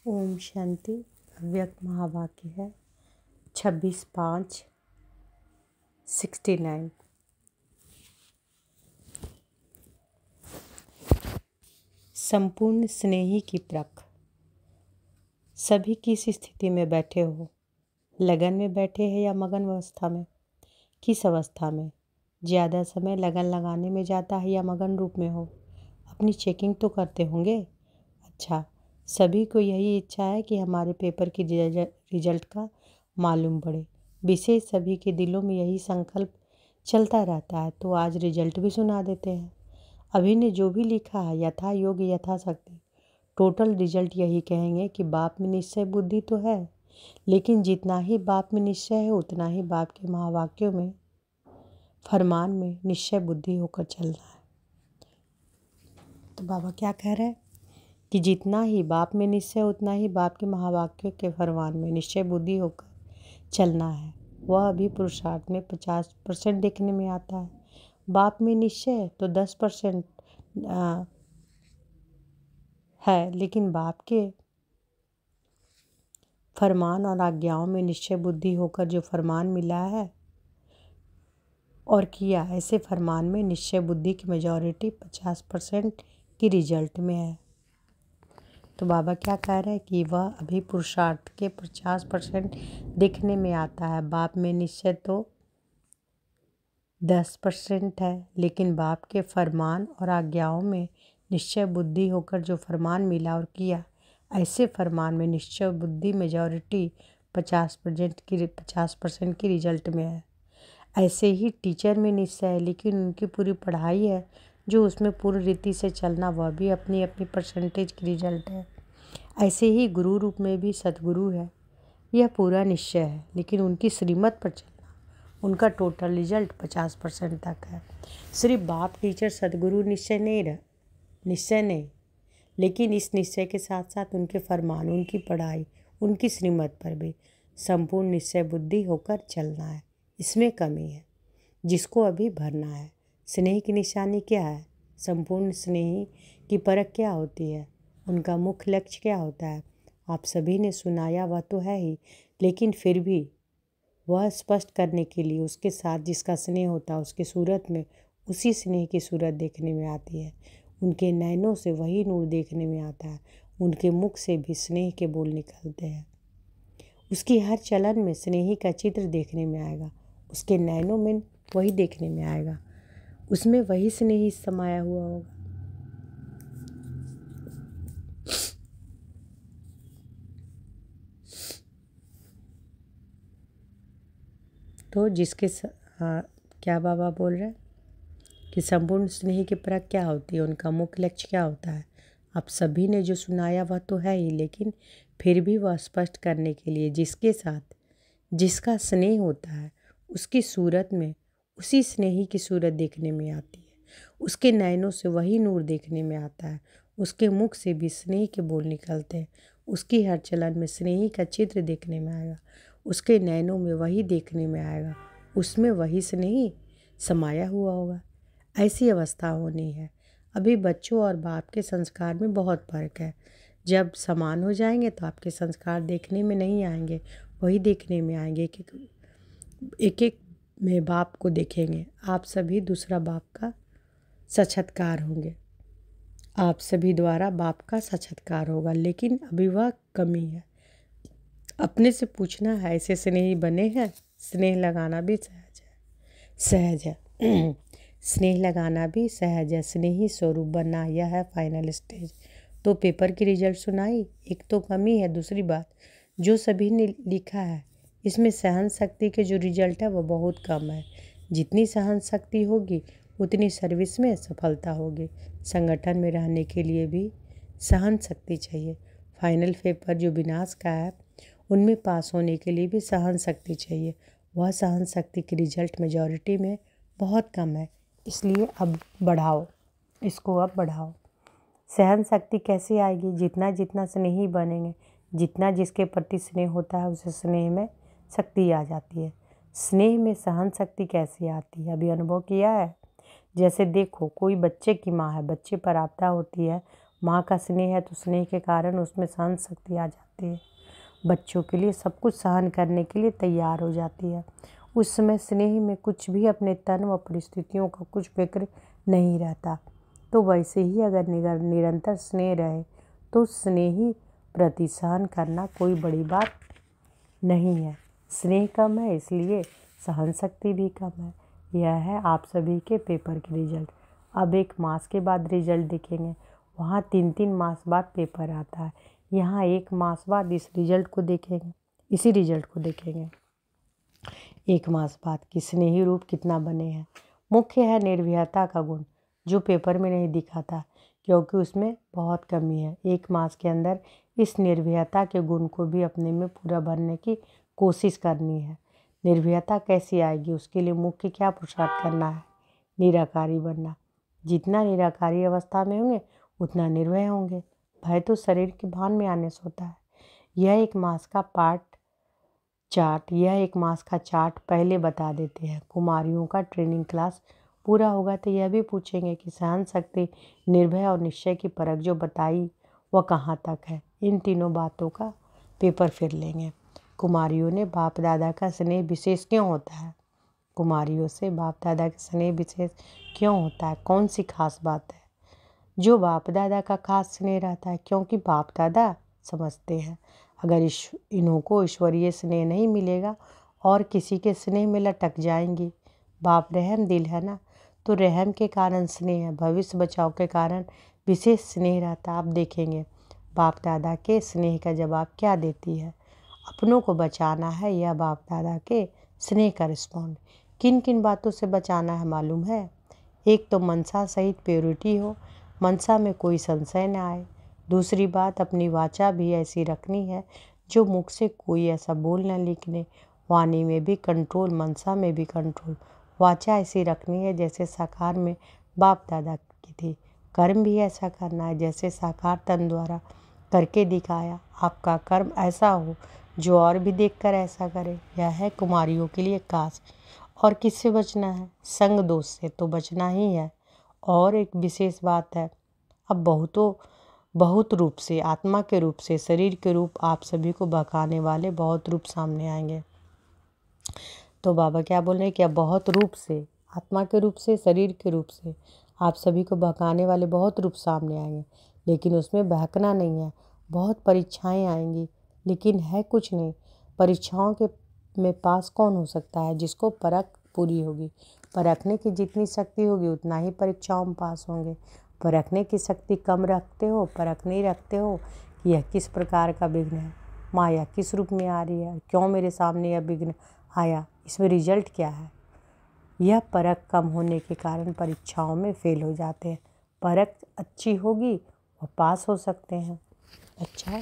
ओम शांति। अव्यक्त महावाक्य है 26/5/69। संपूर्ण स्नेही की परख। सभी किस स्थिति में बैठे हो, लगन में बैठे हैं या मगन अवस्था में? किस अवस्था में? ज़्यादा समय लगन लगाने में जाता है या मगन रूप में हो? अपनी चेकिंग तो करते होंगे। अच्छा, सभी को यही इच्छा है कि हमारे पेपर की रिजल्ट का मालूम पड़े। विशेष सभी के दिलों में यही संकल्प चलता रहता है। तो आज रिजल्ट भी सुना देते हैं। अभी ने जो भी लिखा है यथा योग्य यथाशक्ति, टोटल रिजल्ट यही कहेंगे कि बाप में निश्चय बुद्धि तो है, लेकिन जितना ही बाप में निश्चय है उतना ही बाप के महावाक्यों में, फरमान में निश्चय बुद्धि होकर चलना है। तो बाबा क्या कह रहे हैं कि जितना ही बाप में निश्चय उतना ही बाप के महावाक्यों के फरमान में निश्चय बुद्धि होकर चलना है। वह अभी पुरुषार्थ में 50% देखने में आता है। बाप में निश्चय तो 10% है, लेकिन बाप के फरमान और आज्ञाओं में निश्चय बुद्धि होकर जो फरमान मिला है और किया, ऐसे फरमान में निश्चय बुद्धि की मेजॉरिटी 50% की रिजल्ट में है। तो बाबा क्या कह रहे हैं कि वह अभी पुरुषार्थ के 50% दिखने में आता है। बाप में निश्चय तो 10% है, लेकिन बाप के फरमान और आज्ञाओं में निश्चय बुद्धि होकर जो फरमान मिला और किया, ऐसे फरमान में निश्चय बुद्धि मेजॉरिटी 50% की रिजल्ट में है। ऐसे ही टीचर में निश्चय है, लेकिन उनकी पूरी पढ़ाई है जो उसमें पूर्ण रीति से चलना, वह भी अपनी अपनी परसेंटेज की रिजल्ट है। ऐसे ही गुरु रूप में भी सतगुरु है, यह पूरा निश्चय है, लेकिन उनकी श्रीमत पर चलना, उनका टोटल रिजल्ट 50% तक है। सिर्फ बाप टीचर सतगुरु निश्चय नहीं, लेकिन इस निश्चय के साथ साथ उनके फरमान, उनकी पढ़ाई, उनकी श्रीमत पर भी संपूर्ण निश्चय बुद्धि होकर चलना है। इसमें कमी है जिसको अभी भरना है। स्नेह की निशानी क्या है? संपूर्ण स्नेही की परख क्या होती है? उनका मुख्य लक्ष्य क्या होता है? आप सभी ने सुनाया वह तो है ही, लेकिन फिर भी वह स्पष्ट करने के लिए उसके साथ जिसका स्नेह होता है उसकी सूरत में उसी स्नेह की सूरत देखने में आती है। उनके नैनों से वही नूर देखने में आता है। उनके मुख से भी स्नेह के बोल निकलते हैं। उसकी हर चलन में स्नेही का चित्र देखने में आएगा। उसके नैनों में वही देखने में आएगा। उसमें वही स्नेही समाया हुआ होगा। तो जिसके क्या बाबा बोल रहे हैं कि संपूर्ण स्नेही की परख क्या होती है, उनका मुख्य लक्ष्य क्या होता है? आप सभी ने जो सुनाया वह तो है ही, लेकिन फिर भी वह स्पष्ट करने के लिए जिसके साथ जिसका स्नेह होता है उसकी सूरत में उसी स्नेही की सूरत देखने में आती है। उसके नैनों से वही नूर देखने में आता है। उसके मुख से भी स्नेह के बोल निकलते हैं। उसकी हर चलन में स्नेही का चित्र देखने में आएगा। उसके नैनों में वही देखने में आएगा। उसमें वही स्नेही समाया हुआ होगा। ऐसी अवस्था होनी है। अभी बच्चों और बाप के संस्कार में बहुत फर्क है। जब समान हो जाएंगे तो आपके संस्कार देखने में नहीं आएंगे, वही देखने में आएंगे कि एक एक में बाप को देखेंगे। आप सभी दूसरा बाप का साक्षात्कार होंगे। आप सभी द्वारा बाप का साक्षात्कार होगा, लेकिन अभी वह कमी है। अपने से पूछना है, ऐसे स्नेही बने हैं? स्नेह लगाना भी सहज है स्नेह लगाना भी सहज है। स्नेही स्वरूप बनना, यह है फाइनल स्टेज। तो पेपर की रिजल्ट सुनाई, एक तो कमी है। दूसरी बात, जो सभी ने लिखा है इसमें सहन शक्ति के जो रिजल्ट है वो बहुत कम है। जितनी सहन शक्ति होगी उतनी सर्विस में सफलता होगी। संगठन में रहने के लिए भी सहन शक्ति चाहिए। फाइनल पेपर जो विनाश का है उनमें पास होने के लिए भी सहन शक्ति चाहिए। वह सहन शक्ति की रिजल्ट मेजॉरिटी में बहुत कम है, इसलिए अब बढ़ाओ, इसको अब बढ़ाओ। सहन शक्ति कैसे आएगी? जितना जितना स्नेही बनेंगे, जितना जिसके प्रति स्नेह होता है उसे स्नेह में शक्ति आ जाती है। स्नेह में सहन शक्ति कैसे आती है? अभी अनुभव किया है? जैसे देखो, कोई बच्चे की माँ है, बच्चे पर आपदा होती है, माँ का स्नेह है तो स्नेह के कारण उसमें सहन शक्ति आ जाती है, बच्चों के लिए सब कुछ सहन करने के लिए तैयार हो जाती है। उस समय स्नेह में कुछ भी अपने तन व परिस्थितियों का कुछ फिक्र नहीं रहता। तो वैसे ही अगर निरंतर स्नेह रहे तो स्नेही प्रति सहन करना कोई बड़ी बात नहीं है। स्नेह कम है इसलिए सहन शक्ति भी कम है। यह है आप सभी के पेपर के रिजल्ट। अब 1 मास के बाद रिजल्ट दिखेंगे। वहाँ 3-3 मास बाद पेपर आता है, यहाँ 1 मास बाद इसी रिजल्ट को देखेंगे। 1 मास बाद कि स्नेही रूप कितना बने हैं। मुख्य है निर्भयता का गुण, जो पेपर में नहीं दिखा था क्योंकि उसमें बहुत कमी है। 1 मास के अंदर इस निर्भयता के गुण को भी अपने में पूरा भरने की कोशिश करनी है। निर्भयता कैसी आएगी, उसके लिए मुख्य क्या पुरुषार्थ करना है? निराकारी बनना। जितना निराकारी अवस्था में होंगे उतना निर्भय होंगे। भय तो शरीर के भान में आने से होता है। यह 1 मास का चार्ट पहले बता देते हैं। कुमारियों का ट्रेनिंग क्लास पूरा होगा तो यह भी पूछेंगे कि सहन शक्ति, निर्भय और निश्चय की परख जो बताई वह कहाँ तक है। इन तीनों बातों का पेपर फिर लेंगे। कुमारियों ने बाप दादा का स्नेह विशेष क्यों होता है? कुमारियों से बाप दादा का स्नेह विशेष क्यों होता है? कौन सी खास बात है जो बाप दादा का खास स्नेह रहता है? क्योंकि बाप दादा समझते हैं अगर इन्हों को ईश्वरीय स्नेह नहीं मिलेगा और किसी के स्नेह में लटक जाएंगी। बाप रहम दिल है ना, तो रहम के कारण स्नेह है, भविष्य बचाव के कारण विशेष स्नेह रहता है। आप देखेंगे बाप दादा के स्नेह का जवाब क्या देती है। अपनों को बचाना है या बाप दादा के स्नेह का रिस्पॉन्ड। किन किन बातों से बचाना है मालूम है? एक तो मनसा सहित प्योरिटी हो, मनसा में कोई संशय न आए। दूसरी बात, अपनी वाचा भी ऐसी रखनी है जो मुख से कोई ऐसा बोल न लिखने। वाणी में भी कंट्रोल, मनसा में भी कंट्रोल। वाचा ऐसी रखनी है जैसे साकार में बाप दादा की थी। कर्म भी ऐसा करना है जैसे साकार तन द्वारा करके दिखाया। आपका कर्म ऐसा हो जो और भी देखकर ऐसा करे। यह है कुमारियों के लिए खास। और किससे बचना है? संग दोष से तो बचना ही है। और एक विशेष बात है, अब बहुत रूप से, आत्मा के रूप से, शरीर के रूप आप सभी को बहकाने वाले बहुत रूप सामने आएंगे। तो बाबा क्या बोल रहे हैं कि अब बहुत रूप से, आत्मा के रूप से, शरीर के रूप से आप सभी को बहकाने वाले बहुत रूप सामने आएंगे। लेकिन उसमें बहकना नहीं है। बहुत परीक्षाएं आएंगी लेकिन है कुछ नहीं। परीक्षाओं के में पास कौन हो सकता है? जिसको परख पूरी होगी। परखने की जितनी शक्ति होगी उतना ही परीक्षाओं में पास होंगे। परखने की शक्ति कम रखते हो, परख नहीं रखते हो कि यह किस प्रकार का विघ्न है, माया किस रूप में आ रही है, क्यों मेरे सामने यह विघ्न आया, इसमें रिजल्ट क्या है। यह परख कम होने के कारण परीक्षाओं में फेल हो जाते हैं। परख अच्छी होगी वो पास हो सकते हैं। अच्छा।